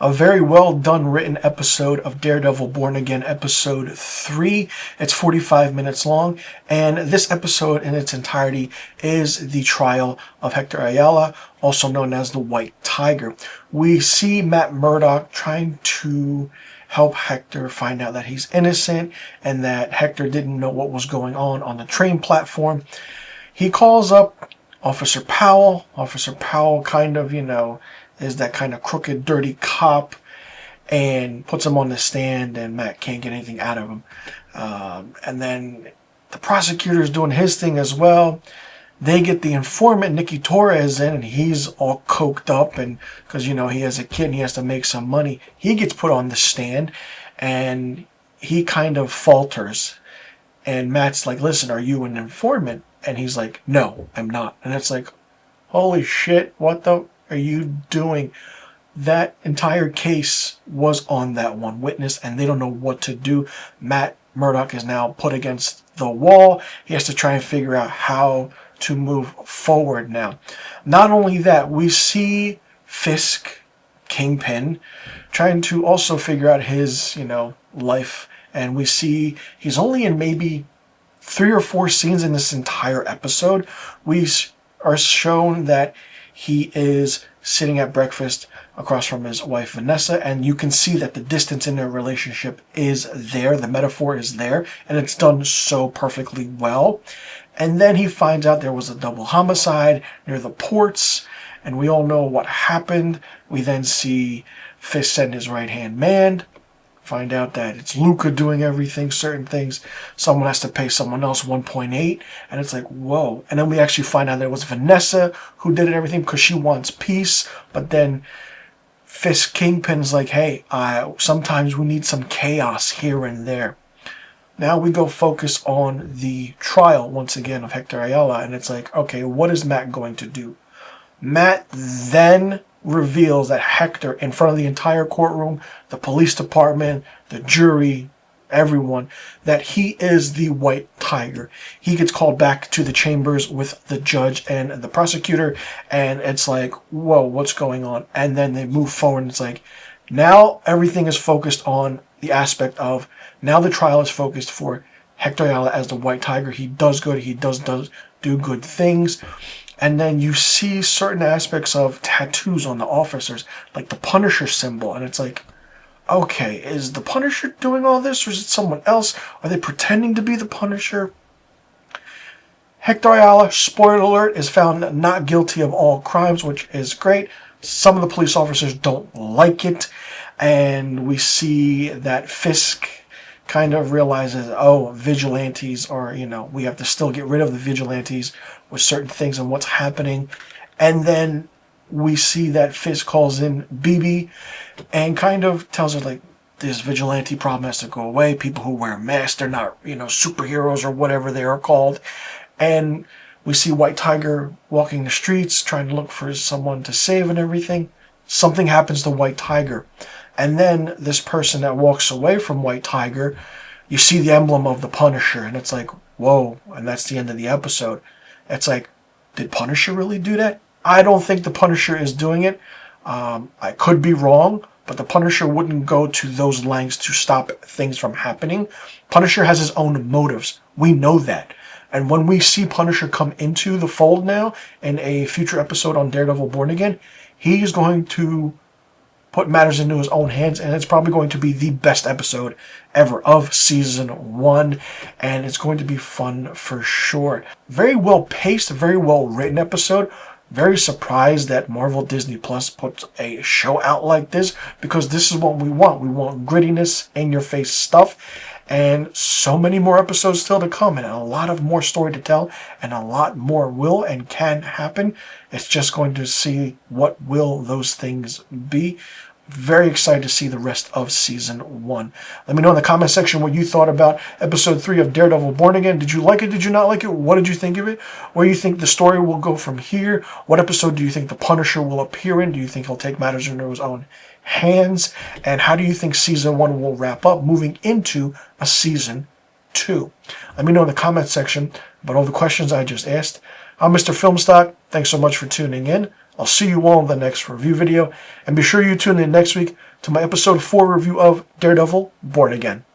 A very well done written episode of Daredevil Born Again, episode 3. It's 45 minutes long, and this episode in its entirety is the trial of Hector Ayala, also known as the White Tiger. We see Matt Murdock trying to help Hector find out that he's innocent and that Hector didn't know what was going on the train platform. He calls up Officer Powell. Officer Powell kind of, is that kind of crooked, dirty cop, and puts him on the stand, and Matt can't get anything out of him. And then the prosecutor's doing his thing as well. They get the informant, Nicky Torres, in, and he's all coked up, and because, he has a kid and he has to make some money. He gets put on the stand, and he kind of falters. And Matt's like, listen, are you an informant? And he's like, no, I'm not. And it's like, holy shit, what the are you doing? That entire case was on that one witness, and they don't know what to do. Matt Murdock is now put against the wall. He has to try and figure out how to move forward now. Not only that, we see Fisk, Kingpin, trying to also figure out his, life. And we see he's only in maybe 3 or 4 scenes in this entire episode. We are shown that he is sitting at breakfast across from his wife Vanessa, and you can see that the distance in their relationship is there. The metaphor is there, and it's done so perfectly well. And then he finds out there was a double homicide near the ports, and we all know what happened. We then see Fisk send his right-hand man, find out that it's Luca doing everything, certain things. Someone has to pay someone else 1.8, and it's like, whoa. And then we actually find out that it was Vanessa who did everything because she wants peace. But then Fisk Kingpin's like, hey, sometimes we need some chaos here and there. Now we go focus on the trial once again of Hector Ayala, and it's like, okay, what is Matt going to do? Matt then reveals that Hector, in front of the entire courtroom, the police department, the jury, everyone, that he is the White Tiger. He gets called back to the chambers with the judge and the prosecutor, and it's like, whoa, what's going on? And then they move forward, and it's like, now everything is focused on the aspect of, now the trial is focused for Hector Ayala as the White Tiger. He does good, he does do good things. And then you see certain aspects of tattoos on the officers, like the Punisher symbol. And it's like, okay, is the Punisher doing all this, or is it someone else? Are they pretending to be the Punisher? Hector Ayala, spoiler alert, is found not guilty of all crimes, which is great. Some of the police officers don't like it. And we see that Fisk kind of realizes, oh, vigilantes are, we have to still get rid of the vigilantes with certain things and what's happening. And then we see that Fisk calls in BB and kind of tells her, like, this vigilante problem has to go away. People who wear masks, they're not, superheroes or whatever they are called. And we see White Tiger walking the streets, trying to look for someone to save and everything. Something happens to White Tiger. And then this person that walks away from White Tiger, you see the emblem of the Punisher, and it's like, whoa, and that's the end of the episode. It's like, did Punisher really do that? I don't think the Punisher is doing it. I could be wrong, but the Punisher wouldn't go to those lengths to stop things from happening. Punisher has his own motives. We know that. And when we see Punisher come into the fold now in a future episode on Daredevil Born Again, he's going to put matters into his own hands, and it's probably going to be the best episode ever of season 1, and it's going to be fun for sure. Very well paced, very well written episode. Very surprised that Marvel Disney Plus puts a show out like this, because this is what we want. We want grittiness, in-your-face stuff, and so many more episodes still to come, and a lot of more story to tell, and a lot more will and can happen. It's just going to see what will those things be. Very excited to see the rest of season 1. Let me know in the comment section what you thought about episode 3 of Daredevil Born Again. Did you like it? Did you not like it? What did you think of it? Where do you think the story will go from here? What episode do you think the Punisher will appear in? Do you think he'll take matters into his own hands? And how do you think season 1 will wrap up, moving into a season 2? Let me know in the comment section about all the questions I just asked. I'm Mr. Filmstock. Thanks so much for tuning in. I'll see you all in the next review video. And be sure you tune in next week to my episode 4 review of Daredevil Born Again.